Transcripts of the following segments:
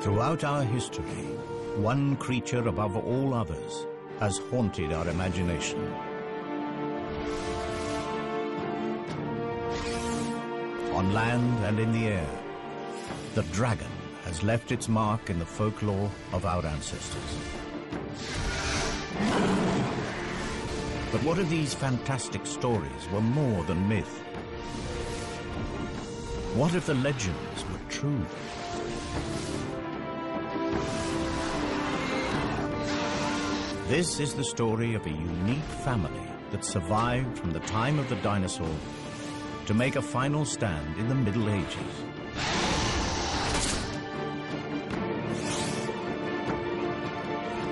Throughout our history, one creature above all others has haunted our imagination. On land and in the air, the dragon has left its mark in the folklore of our ancestors. But what if these fantastic stories were more than myth? What if the legends were true? This is the story of a unique family that survived from the time of the dinosaur to make a final stand in the Middle Ages.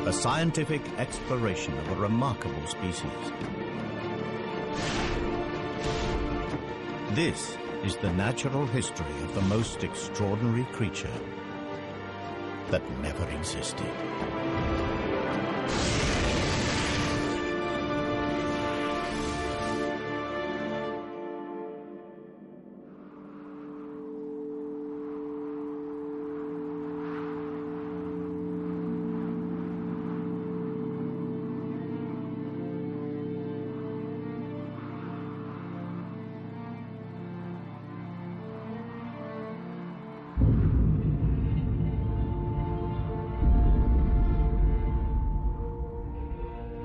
A scientific exploration of a remarkable species. This is the natural history of the most extraordinary creature that never existed.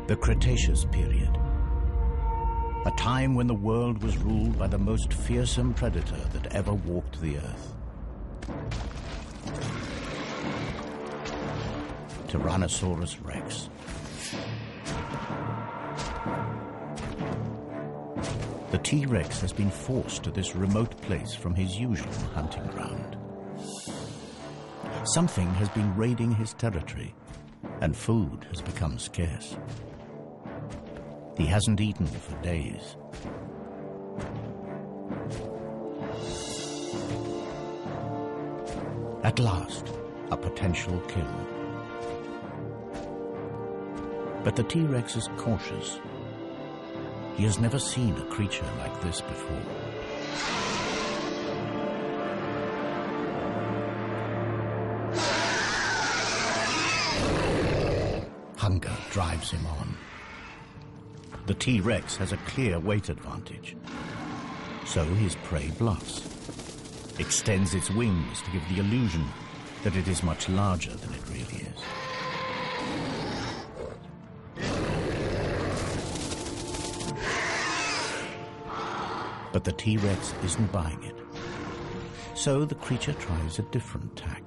The Cretaceous period, a time when the world was ruled by the most fearsome predator that ever walked the earth. Tyrannosaurus Rex. The T-Rex has been forced to this remote place from his usual hunting ground. Something has been raiding his territory, and food has become scarce. He hasn't eaten for days. At last, a potential kill. But the T-Rex is cautious. He has never seen a creature like this before. Hunger drives him on. The T-Rex has a clear weight advantage. So his prey bluffs, extends its wings to give the illusion that it is much larger than it really is. But the T-Rex isn't buying it. So the creature tries a different tack.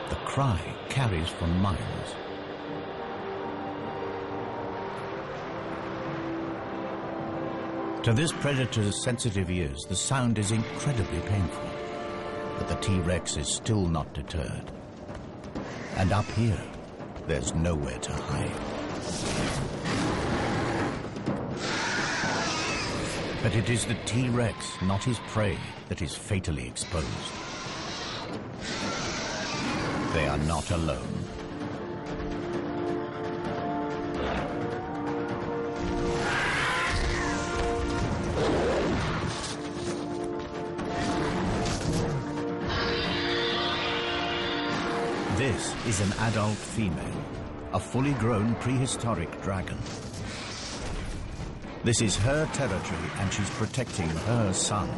The cry carries for miles. To this predator's sensitive ears, the sound is incredibly painful. But the T-Rex is still not deterred. And up here, there's nowhere to hide. But it is the T-Rex, not his prey, that is fatally exposed. They are not alone. This is an adult female, a fully grown prehistoric dragon. This is her territory and she's protecting her son.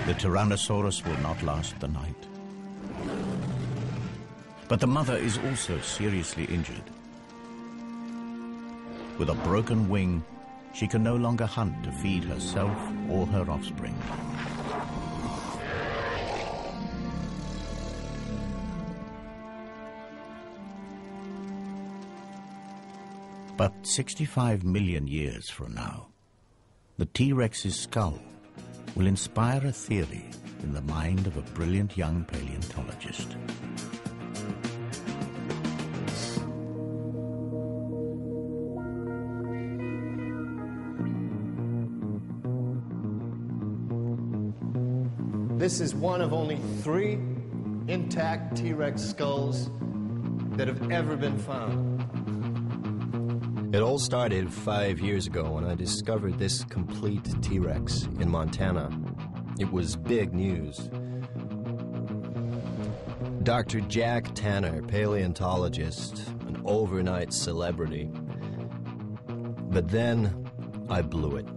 The Tyrannosaurus will not last the night. But the mother is also seriously injured. With a broken wing, she can no longer hunt to feed herself or her offspring. But 65 million years from now, the T-Rex's skull will inspire a theory in the mind of a brilliant young paleontologist. This is one of only 3 intact T-Rex skulls that have ever been found. It all started 5 years ago when I discovered this complete T-Rex in Montana. It was big news. Dr. Jack Tanner, paleontologist, an overnight celebrity. But then I blew it.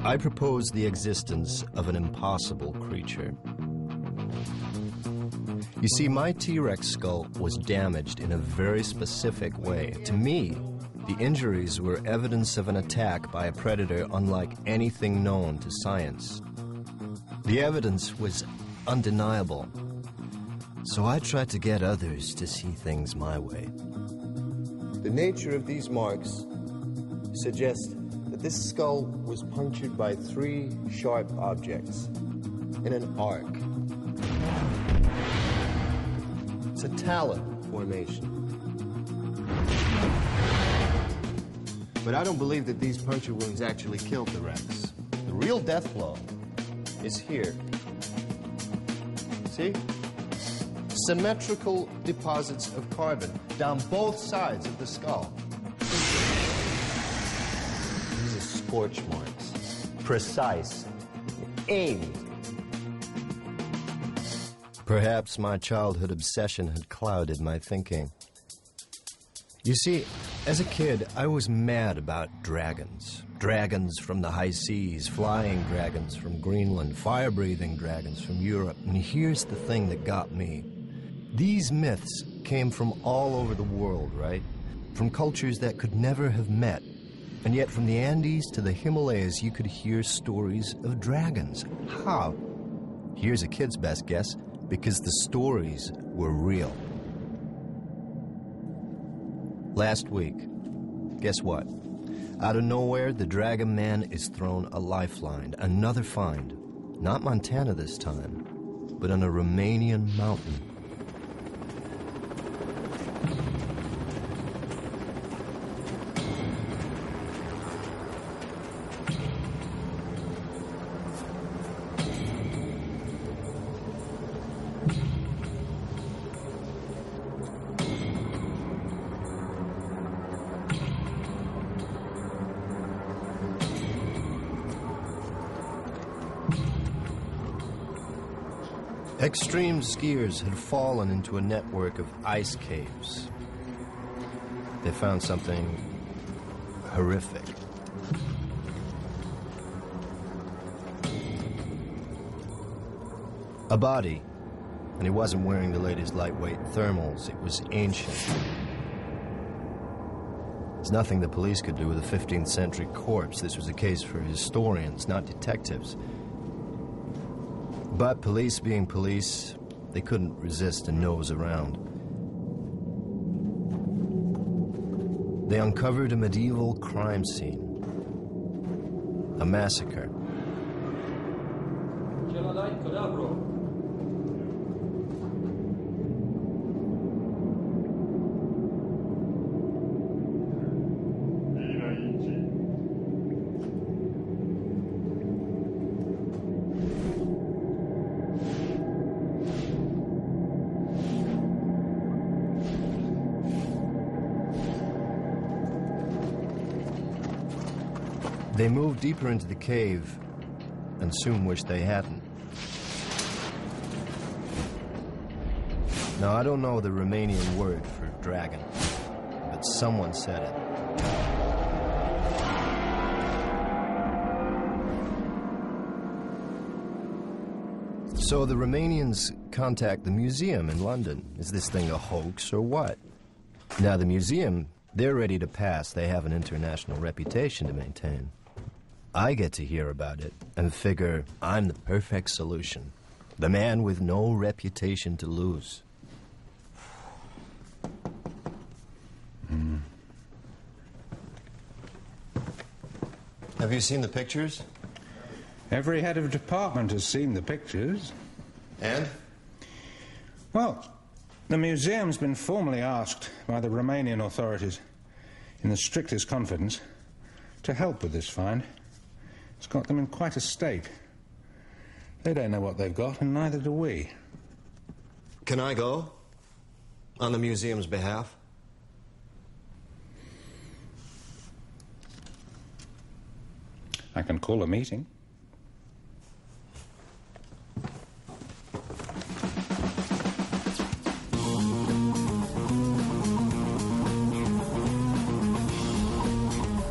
I proposed the existence of an impossible creature. You see, my T-Rex skull was damaged in a very specific way. To me, the injuries were evidence of an attack by a predator unlike anything known to science. The evidence was undeniable. So I tried to get others to see things my way. The nature of these marks suggests that this skull was punctured by 3 sharp objects in an arc. It's a talon formation. But I don't believe that these puncture wounds actually killed the Rex. The real death blow is here. See? Symmetrical deposits of carbon down both sides of the skull. These are scorch marks. Precise. Aimed. Perhaps my childhood obsession had clouded my thinking. You see, as a kid, I was mad about dragons. Dragons from the high seas, flying dragons from Greenland, fire-breathing dragons from Europe. And here's the thing that got me. These myths came from all over the world, right? From cultures that could never have met. And yet from the Andes to the Himalayas, you could hear stories of dragons. How? Here's a kid's best guess. Because the stories were real. Last week, guess what? Out of nowhere, the Dragon Man is thrown a lifeline, another find. Not Montana this time, but on a Romanian mountain. Extreme skiers had fallen into a network of ice caves. They found something horrific. A body, and he wasn't wearing the latest lightweight thermals. It was ancient. There's nothing the police could do with a 15th century corpse. This was a case for historians, not detectives. But police being police, they couldn't resist a nose around. They uncovered a medieval crime scene. A massacre. They moved deeper into the cave and soon wished they hadn't. Now, I don't know the Romanian word for dragon, but someone said it. So the Romanians contact the museum in London. Is this thing a hoax or what? Now, the museum, they're ready to pass. They have an international reputation to maintain. I get to hear about it and figure I'm the perfect solution. The man with no reputation to lose. Have you seen the pictures? Every head of department has seen the pictures. And? Well, the museum's been formally asked by the Romanian authorities, in the strictest confidence, to help with this find. It's got them in quite a state. They don't know what they've got, and neither do we. Can I go? On the museum's behalf? I can call a meeting.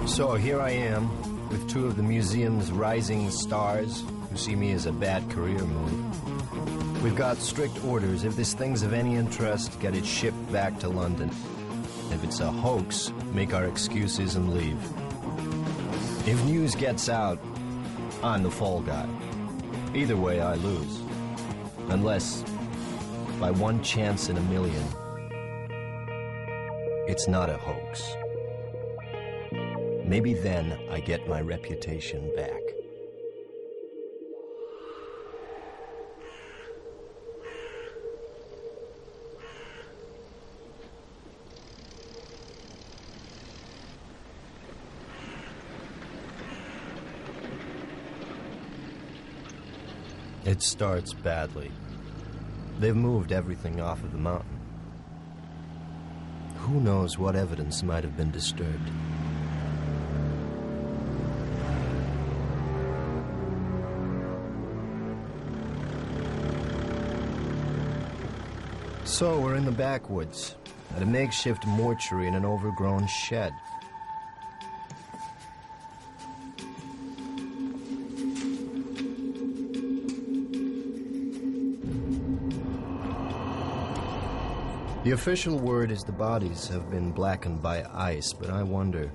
So here I am, with two of the museum's rising stars who see me as a bad career move. We've got strict orders. If this thing's of any interest, get it shipped back to London. If it's a hoax, make our excuses and leave. If news gets out, I'm the fall guy. Either way, I lose. Unless, by one chance in a million, it's not a hoax. Maybe then I get my reputation back. It starts badly. They've moved everything off of the mountain. Who knows what evidence might have been disturbed? So we're in the backwoods, at a makeshift mortuary in an overgrown shed. The official word is the bodies have been blackened by ice, but I wonder.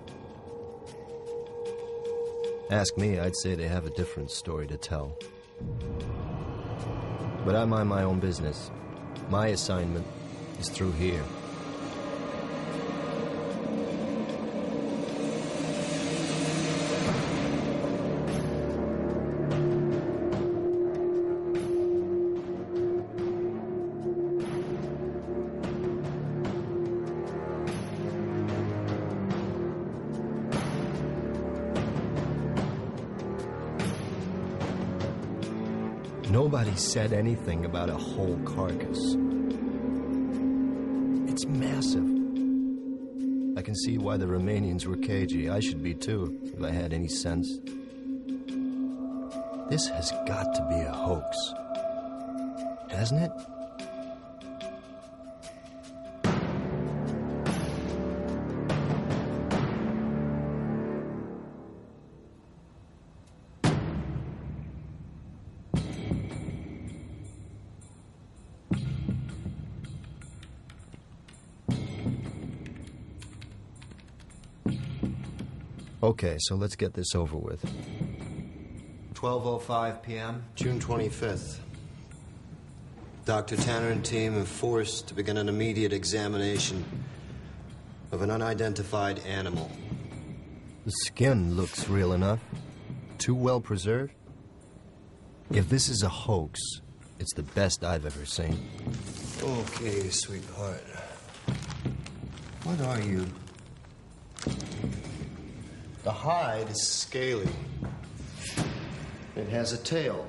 Ask me, I'd say they have a different story to tell. But I mind my own business. My assignment is through here. Nobody said anything about a whole carcass. It's massive. I can see why the Romanians were cagey. I should be too, if I had any sense. This has got to be a hoax. Hasn't it? Okay, so let's get this over with. 12:05 p.m., June 25th. Dr. Tanner and team are forced to begin an immediate examination of an unidentified animal. The skin looks real enough. Too well preserved. If this is a hoax, it's the best I've ever seen. Okay, sweetheart. What are you? The hide is scaly. It has a tail.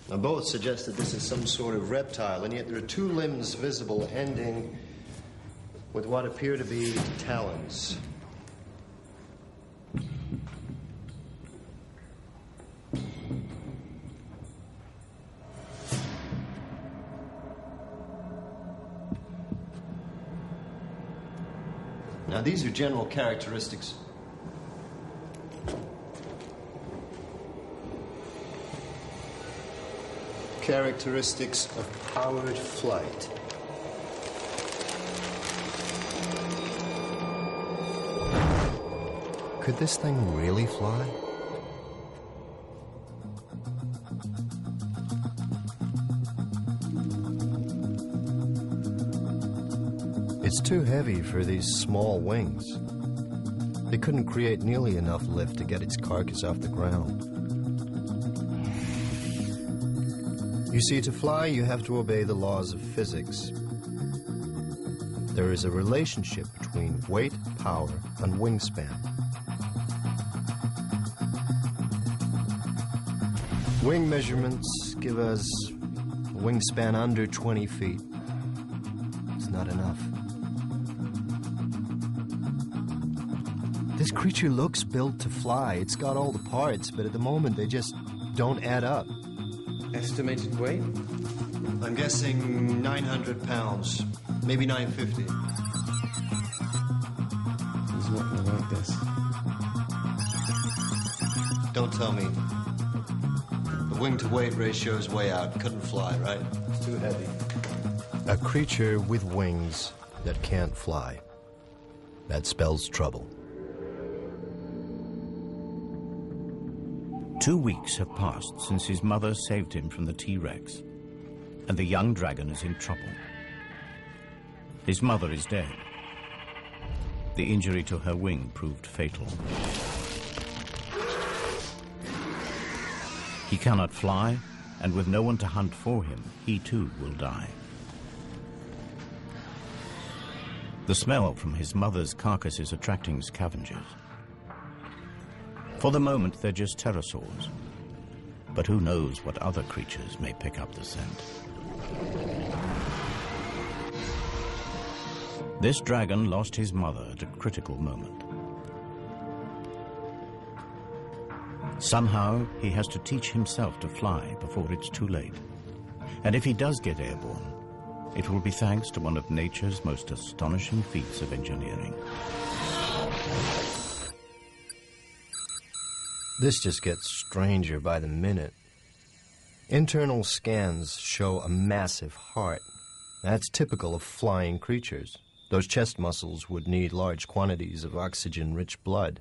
Now, both suggest that this is some sort of reptile, and yet there are two limbs visible ending with what appear to be talons. Now, these are general characteristics. Characteristics of powered flight. Could this thing really fly? It's too heavy for these small wings. They couldn't create nearly enough lift to get its carcass off the ground. You see, to fly, you have to obey the laws of physics. There is a relationship between weight, power, and wingspan. Wing measurements give us a wingspan under 20 feet. It's not enough. This creature looks built to fly. It's got all the parts, but at the moment they just don't add up. Estimated weight? I'm guessing 900 pounds, maybe 950. He's not gonna like this. Don't tell me. The wing-to-weight ratio is way out. Couldn't fly, right? It's too heavy. A creature with wings that can't fly. That spells trouble. 2 weeks have passed since his mother saved him from the T-Rex, and the young dragon is in trouble. His mother is dead. The injury to her wing proved fatal. He cannot fly, and with no one to hunt for him, he too will die. The smell from his mother's carcass is attracting scavengers. For the moment, they're just pterosaurs. But who knows what other creatures may pick up the scent. This dragon lost his mother at a critical moment. Somehow, he has to teach himself to fly before it's too late. And if he does get airborne, it will be thanks to one of nature's most astonishing feats of engineering. This just gets stranger by the minute. Internal scans show a massive heart. That's typical of flying creatures. Those chest muscles would need large quantities of oxygen-rich blood.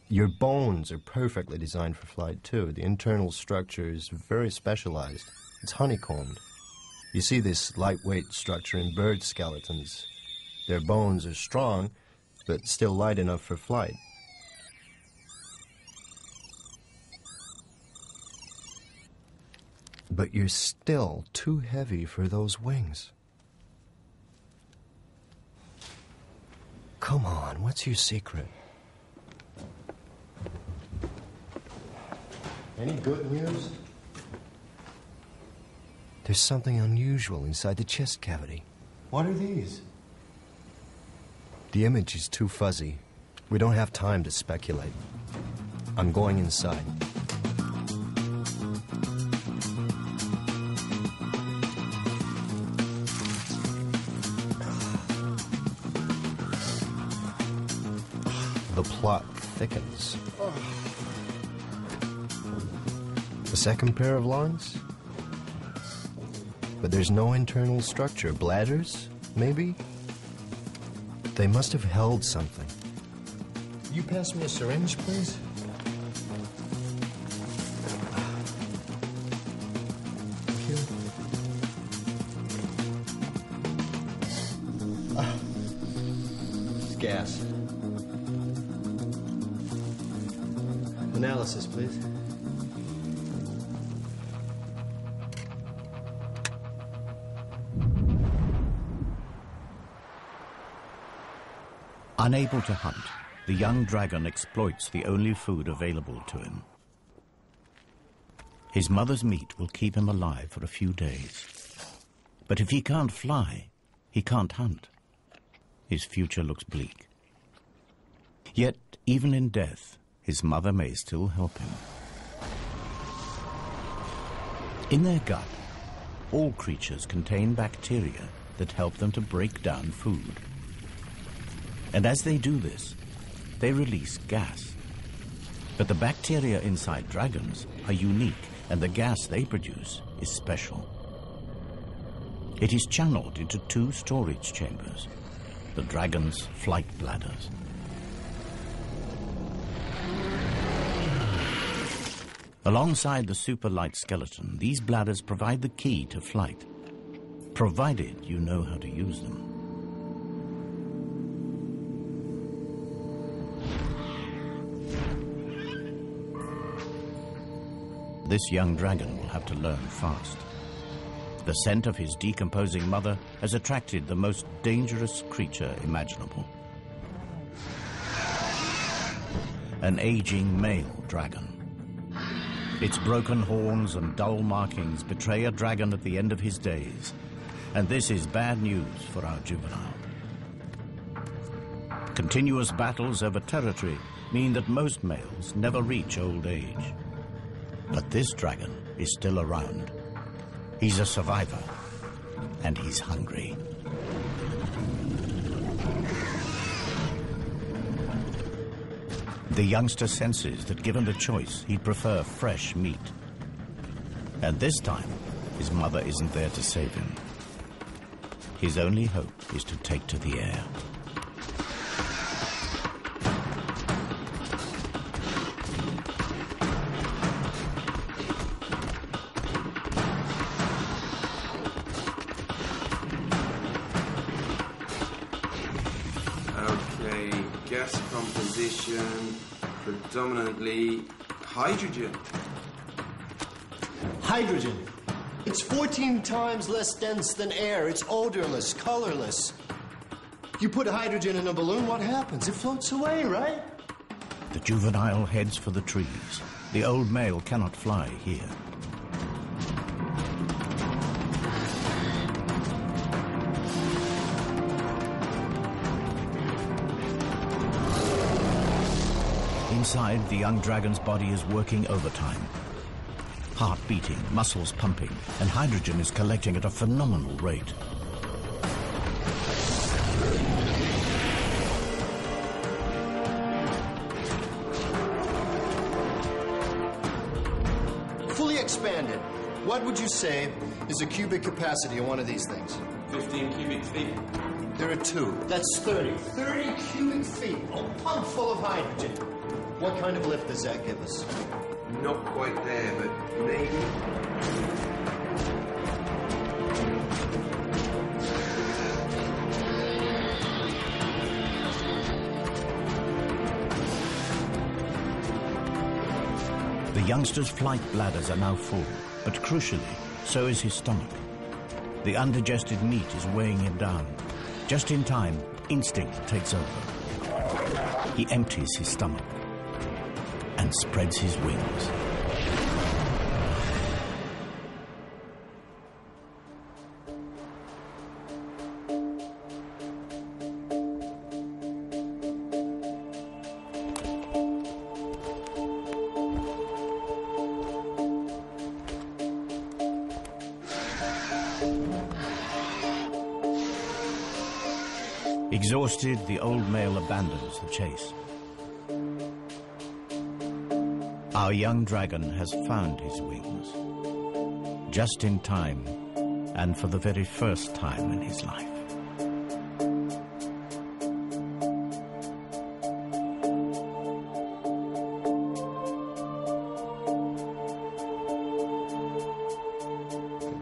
Your bones are perfectly designed for flight, too. The internal structure is very specialized. It's honeycombed. You see this lightweight structure in bird skeletons. Their bones are strong, but still light enough for flight. But you're still too heavy for those wings. Come on, what's your secret? Any good news? There's something unusual inside the chest cavity. What are these? The image is too fuzzy. We don't have time to speculate. I'm going inside. The plot thickens. A second pair of lungs? But there's no internal structure. Bladders, maybe? They must have held something. You pass me a syringe, please? Thank you. It's gas. Analysis, please. Unable to hunt, the young dragon exploits the only food available to him. His mother's meat will keep him alive for a few days. But if he can't fly, he can't hunt. His future looks bleak. Yet, even in death, his mother may still help him. In their gut, all creatures contain bacteria that help them to break down food. And as they do this, they release gas. But the bacteria inside dragons are unique, and the gas they produce is special. It is channeled into 2 storage chambers, the dragon's flight bladders. Alongside the super light skeleton, these bladders provide the key to flight, provided you know how to use them. this young dragon will have to learn fast. The scent of his decomposing mother has attracted the most dangerous creature imaginable. An aging male dragon. Its broken horns and dull markings betray a dragon at the end of his days, and this is bad news for our juvenile. Continuous battles over territory mean that most males never reach old age. But this dragon is still around. He's a survivor, and he's hungry. The youngster senses that given the choice, he'd prefer fresh meat. And this time, his mother isn't there to save him. His only hope is to take to the air. Gas composition, predominantly hydrogen. Hydrogen. It's 14 times less dense than air. It's odorless, colorless. You put hydrogen in a balloon, what happens? It floats away, right? The juvenile heads for the trees. The old male cannot fly here. Inside, the young dragon's body is working overtime. Heart beating, muscles pumping, and hydrogen is collecting at a phenomenal rate. Fully expanded. What would you say is the cubic capacity of one of these things? 15 cubic feet. There are two. That's 30. 30 cubic feet. A pump full of hydrogen. What kind of lift does that give us? Not quite there, but maybe. The youngster's flight bladders are now full, but crucially, so is his stomach. The undigested meat is weighing him down. Just in time, instinct takes over. He empties his stomach and spreads his wings. Exhausted, the old male abandons the chase. Our young dragon has found his wings, just in time, and for the very first time in his life.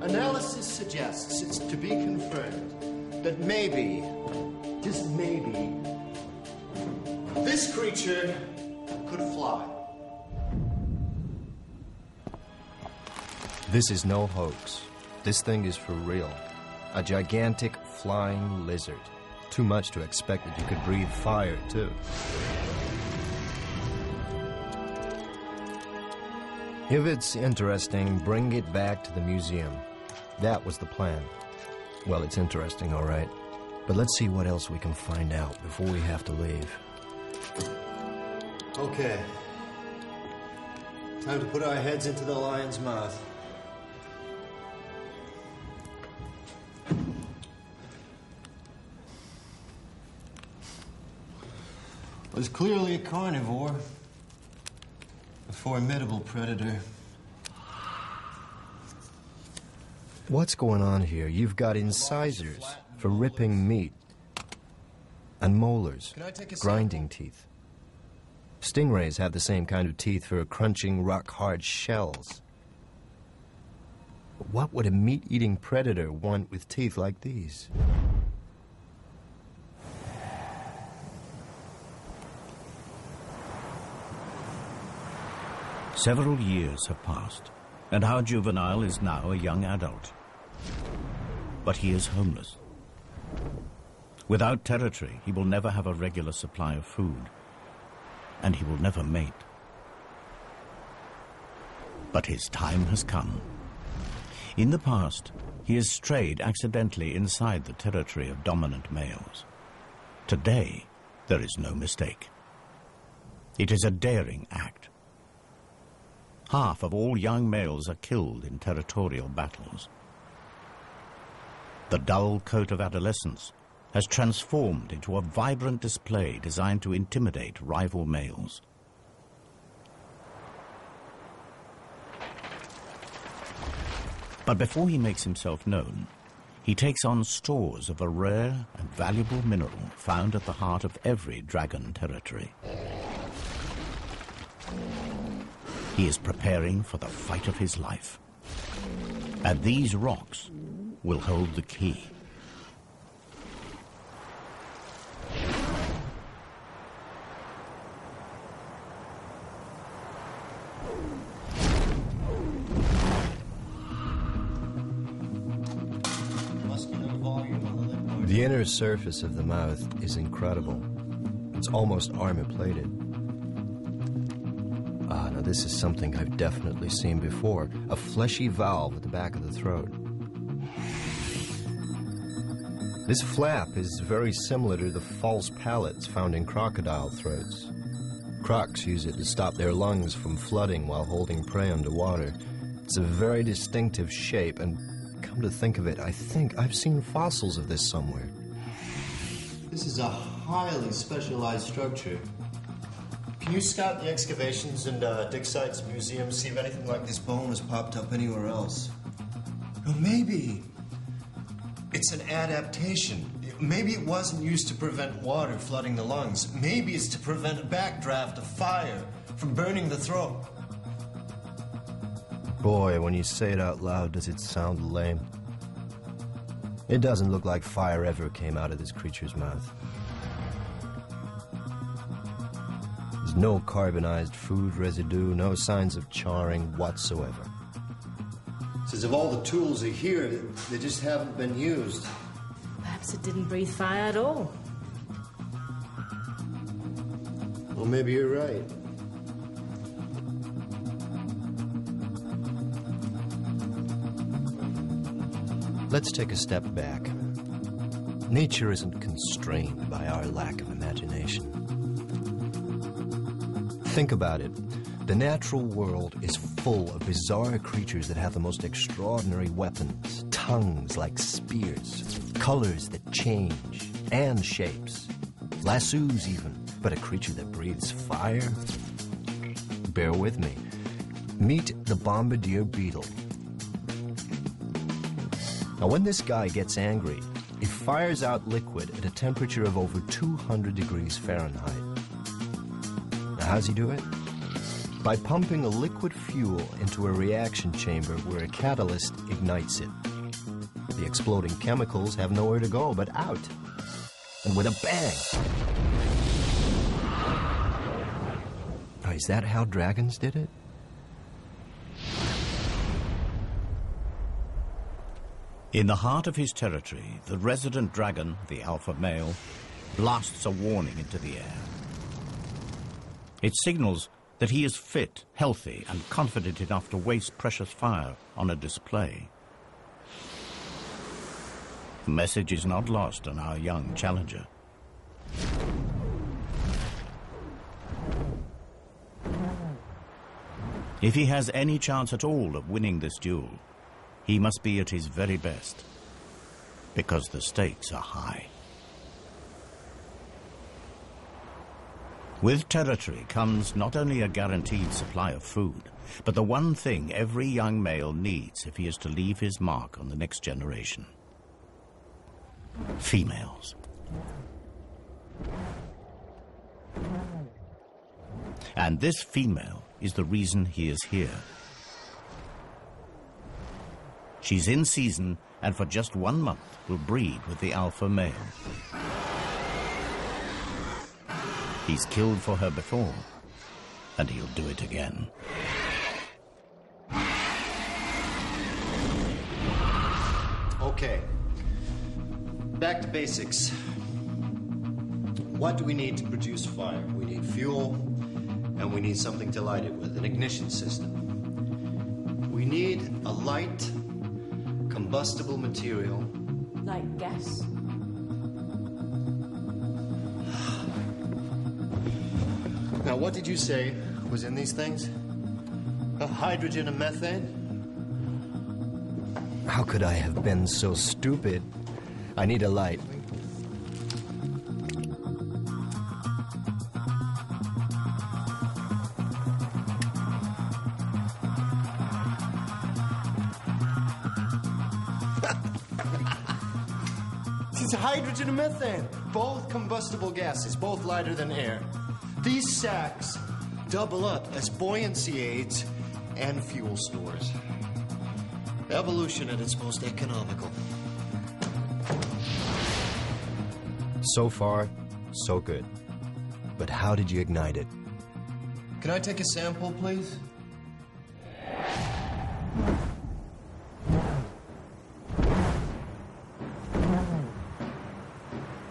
Analysis suggests, it's to be confirmed, that maybe, just maybe, this creature could fly. This is no hoax. This thing is for real. A gigantic flying lizard. Too much to expect that you could breathe fire, too. If it's interesting, bring it back to the museum. That was the plan. Well, it's interesting, all right. But let's see what else we can find out before we have to leave. Okay. Time to put our heads into the lion's mouth. Was clearly a carnivore, a formidable predator. What's going on here? You've got incisors for ripping meat and molars, grinding teeth. Stingrays have the same kind of teeth for crunching rock-hard shells. What would a meat-eating predator want with teeth like these? Several years have passed. And our juvenile is now a young adult. But he is homeless. Without territory, he will never have a regular supply of food, and he will never mate. But his time has come. In the past, he has strayed accidentally inside the territory of dominant males. Today, there is no mistake. It is a daring act. Half of all young males are killed in territorial battles. The dull coat of adolescence has transformed into a vibrant display designed to intimidate rival males. But before he makes himself known, he takes on stores of a rare and valuable mineral found at the heart of every dragon territory. He is preparing for the fight of his life. And these rocks will hold the key. The inner surface of the mouth is incredible. It's almost armor-plated. Now this is something I've definitely seen before. A fleshy valve at the back of the throat. This flap is very similar to the false palates found in crocodile throats. Crocs use it to stop their lungs from flooding while holding prey underwater. It's a very distinctive shape, and come to think of it, I think I've seen fossils of this somewhere. This is a highly specialized structure. Can you scout the excavations and dig sites, museums, see if anything like this bone has popped up anywhere else? Or maybe it's an adaptation. Maybe it wasn't used to prevent water flooding the lungs. Maybe it's to prevent a backdraft of fire from burning the throat. Boy, when you say it out loud, does it sound lame. It doesn't look like fire ever came out of this creature's mouth. There's no carbonized food residue, no signs of charring whatsoever. It's as if all the tools are here, they just haven't been used. Perhaps it didn't breathe fire at all. Well, maybe you're right. Let's take a step back. Nature isn't constrained by our lack of imagination. Think about it. The natural world is full of bizarre creatures that have the most extraordinary weapons, tongues like spears, colors that change, and shapes. Lassos even, but a creature that breathes fire? Bear with me. Meet the bombardier beetle. Now, when this guy gets angry, he fires out liquid at a temperature of over 200 degrees Fahrenheit. Now, how's he do it? By pumping a liquid fuel into a reaction chamber where a catalyst ignites it. The exploding chemicals have nowhere to go but out. And with a bang. Now, is that how dragons did it? In the heart of his territory, the resident dragon, the alpha male, blasts a warning into the air. It signals that he is fit, healthy, and confident enough to waste precious fire on a display. The message is not lost on our young challenger. If he has any chance at all of winning this duel, he must be at his very best, because the stakes are high. With territory comes not only a guaranteed supply of food, but the one thing every young male needs if he is to leave his mark on the next generation: females. And this female is the reason he is here. She's in season, and for just 1 month will breed with the alpha male. He's killed for her before, and he'll do it again. Okay. Back to basics. What do we need to produce fire? We need fuel, and we need something to light it with, an ignition system. We need a light, combustible material. Like gas? Now, what did you say was in these things? Hydrogen and methane? How could I have been so stupid? I need a light. It's hydrogen and methane, both combustible gases, both lighter than air. These sacks double up as buoyancy aids and fuel stores. Evolution at its most economical. So far, so good. But how did you ignite it? Can I take a sample, please?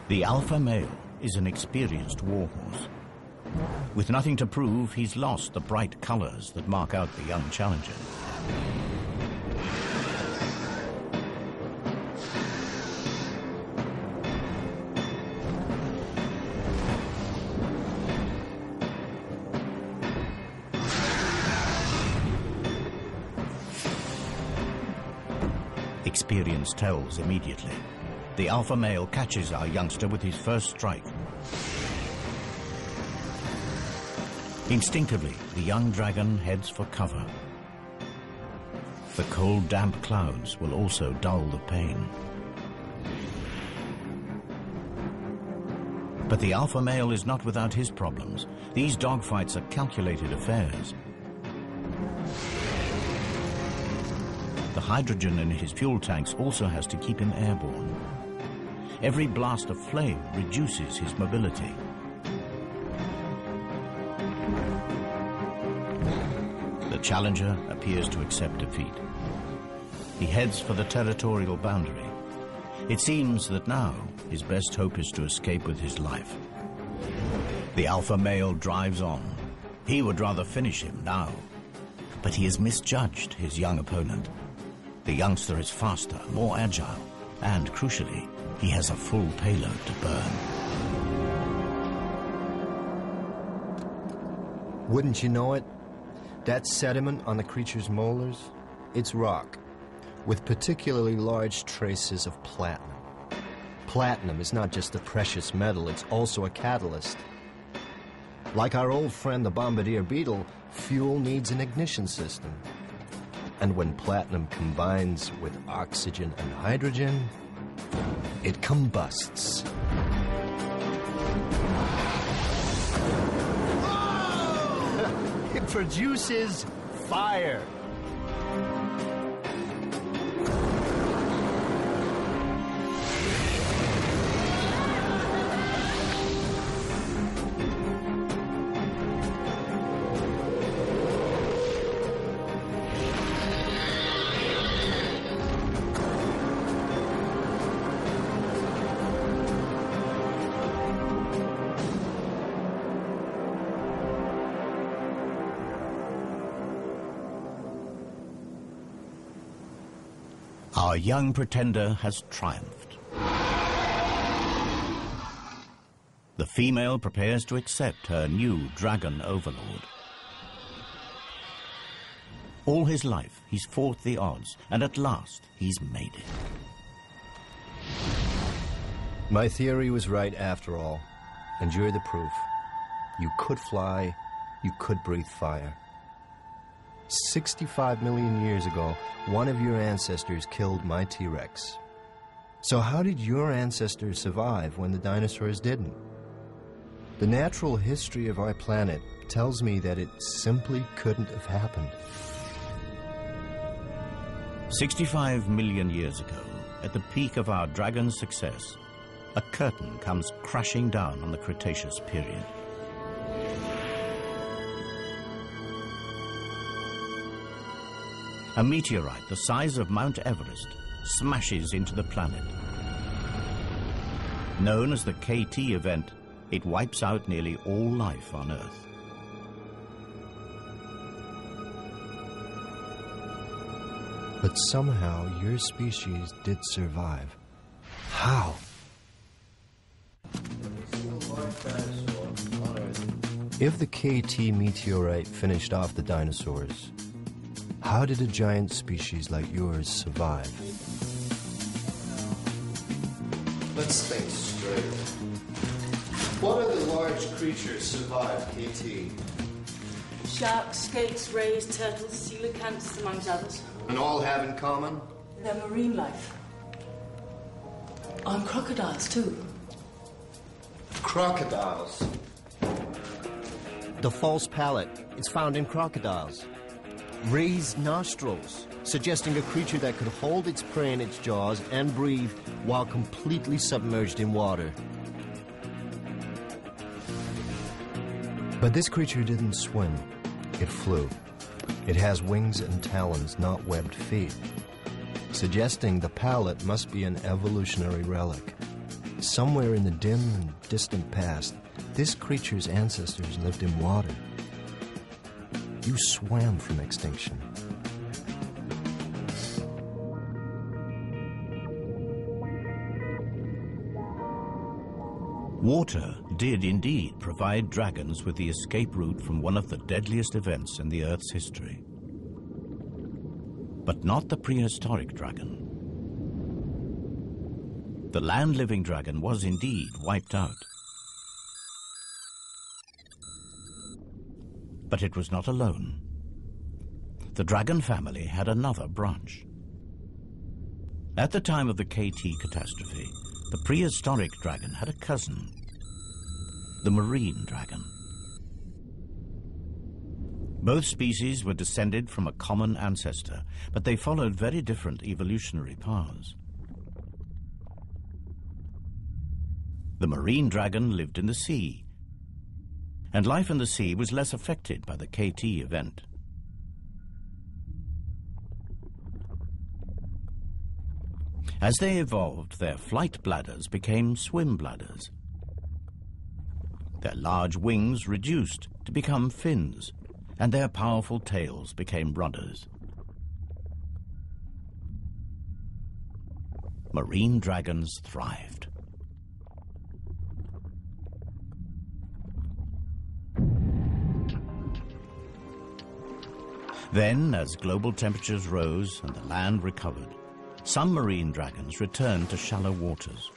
The alpha male is an experienced warhorse. With nothing to prove, he's lost the bright colors that mark out the young challenger. Experience tells immediately. The alpha male catches our youngster with his first strike. Instinctively, the young dragon heads for cover. The cold, damp clouds will also dull the pain. But the alpha male is not without his problems. These dogfights are calculated affairs. The hydrogen in his fuel tanks also has to keep him airborne. Every blast of flame reduces his mobility. The challenger appears to accept defeat. He heads for the territorial boundary. It seems that now his best hope is to escape with his life. The alpha male drives on. He would rather finish him now. But he has misjudged his young opponent. The youngster is faster, more agile, and crucially, he has a full payload to burn. Wouldn't you know it? That sediment on the creature's molars, it's rock, with particularly large traces of platinum. Platinum is not just a precious metal, it's also a catalyst. Like our old friend the bombardier beetle, fuel needs an ignition system. And when platinum combines with oxygen and hydrogen, it combusts. It produces fire. Our young pretender has triumphed. The female prepares to accept her new dragon overlord. All his life, he's fought the odds, and at last, he's made it. My theory was right after all, and you're the proof. You could fly, you could breathe fire. 65 million years ago, one of your ancestors killed my T-Rex. So how did your ancestors survive when the dinosaurs didn't? The natural history of our planet tells me that it simply couldn't have happened. 65 million years ago, at the peak of our dragon's success, a curtain comes crashing down on the Cretaceous period. A meteorite the size of Mount Everest smashes into the planet. Known as the KT event, it wipes out nearly all life on Earth. But somehow your species did survive. How? If the KT meteorite finished off the dinosaurs, how did a giant species like yours survive? Let's think straight. What other large creatures survive KT? Sharks, skates, rays, turtles, coelacanths, amongst others. And all have in common? Their marine life. And crocodiles, too. Crocodiles. The false palate is found in crocodiles. Raised nostrils, suggesting a creature that could hold its prey in its jaws and breathe while completely submerged in water. But this creature didn't swim. It flew. It has wings and talons, not webbed feet, suggesting the palate must be an evolutionary relic. Somewhere in the dim and distant past, this creature's ancestors lived in water. You swam from extinction. Water did indeed provide dragons with the escape route from one of the deadliest events in the Earth's history. But not the prehistoric dragon. The land-living dragon was indeed wiped out. But it was not alone. The dragon family had another branch. At the time of the KT catastrophe, the prehistoric dragon had a cousin, the marine dragon. Both species were descended from a common ancestor, but they followed very different evolutionary paths. The marine dragon lived in the sea, and life in the sea was less affected by the KT event. As they evolved, their flight bladders became swim bladders. Their large wings reduced to become fins, and their powerful tails became rudders. Marine dragons thrived. Then, as global temperatures rose and the land recovered, some marine dragons returned to shallow waters.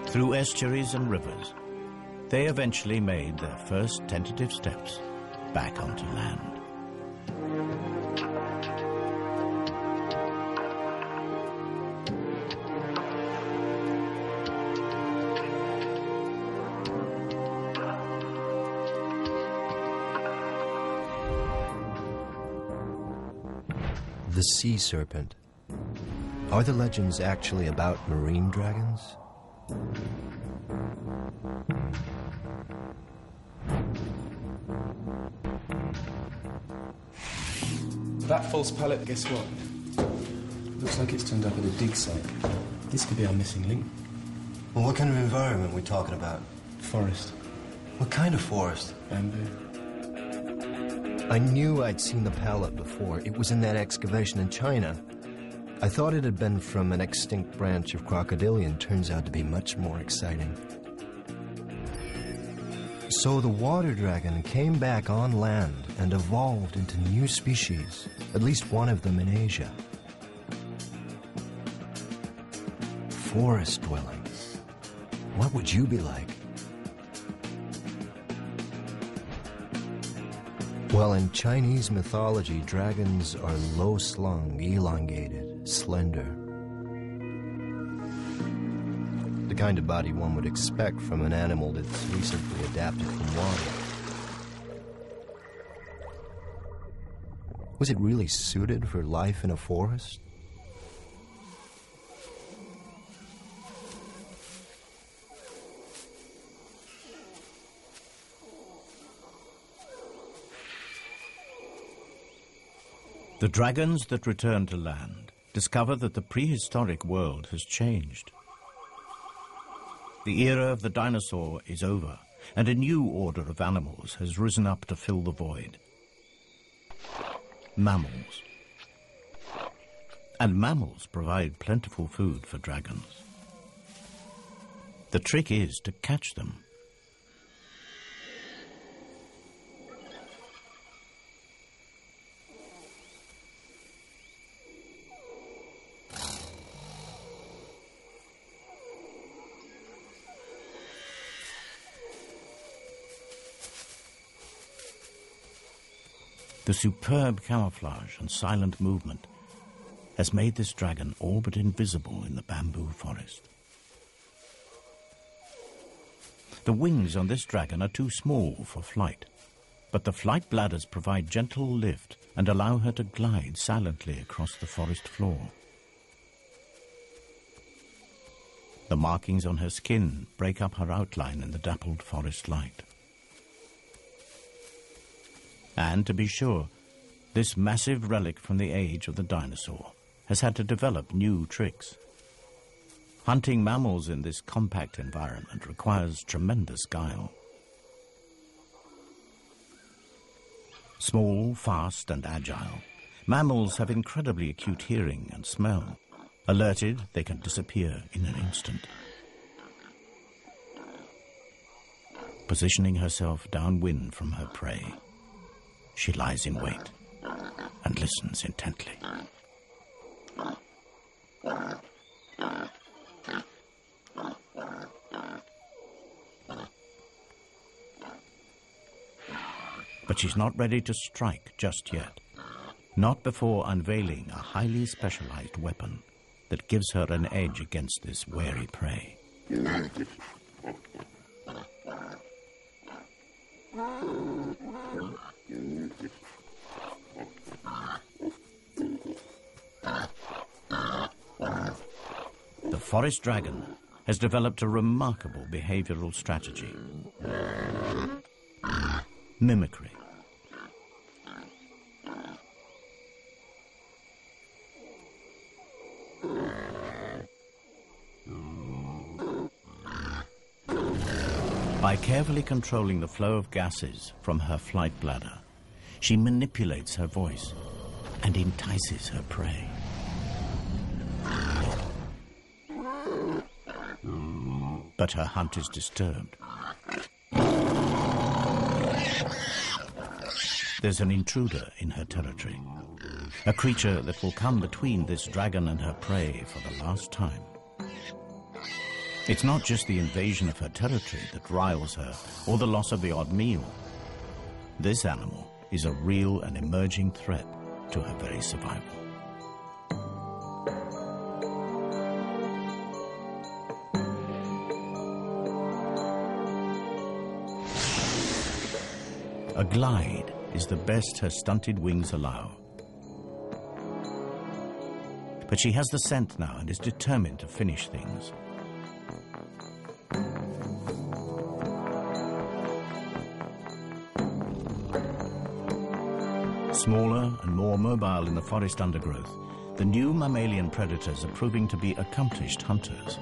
Through estuaries and rivers, they eventually made their first tentative steps back onto land. The sea serpent. Are the legends actually about marine dragons? That false pallet, guess what? Looks like it's turned up at a dig site. This could be our missing link. Well, what kind of environment are we talking about? Forest. What kind of forest? Bamboo. I knew I'd seen the pallet before. It was in that excavation in China. I thought it had been from an extinct branch of crocodilian. Turns out to be much more exciting. So the water dragon came back on land and evolved into new species, at least one of them in Asia. Forest dwelling. What would you be like? Well, in Chinese mythology, dragons are low-slung, elongated, slender. The kind of body one would expect from an animal that's recently adapted from water. Was it really suited for life in a forest? The dragons that return to land discover that the prehistoric world has changed. The era of the dinosaur is over, and a new order of animals has risen up to fill the void. Mammals. And mammals provide plentiful food for dragons. The trick is to catch them. The superb camouflage and silent movement has made this dragon all but invisible in the bamboo forest. The wings on this dragon are too small for flight, but the flight bladders provide gentle lift and allow her to glide silently across the forest floor. The markings on her skin break up her outline in the dappled forest light. And to be sure, this massive relic from the age of the dinosaur has had to develop new tricks. Hunting mammals in this compact environment requires tremendous guile. Small, fast, and agile, mammals have incredibly acute hearing and smell. Alerted, they can disappear in an instant. Positioning herself downwind from her prey, she lies in wait and listens intently. But she's not ready to strike just yet. Not before unveiling a highly specialized weapon that gives her an edge against this wary prey. The forest dragon has developed a remarkable behavioral strategy. Mimicry. By carefully controlling the flow of gases from her flight bladder, she manipulates her voice and entices her prey. But her hunt is disturbed. There's an intruder in her territory, a creature that will come between this dragon and her prey for the last time. It's not just the invasion of her territory that riles her, or the loss of the odd meal. This animal is a real and emerging threat to her very survival. A glide is the best her stunted wings allow. But she has the scent now and is determined to finish things. Smaller and more mobile in the forest undergrowth, the new mammalian predators are proving to be accomplished hunters.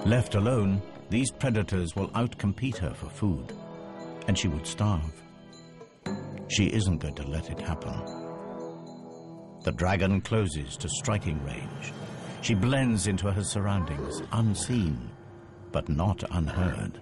Left alone, these predators will outcompete her for food, and she would starve. She isn't going to let it happen. The dragon closes to striking range. She blends into her surroundings, unseen, but not unheard.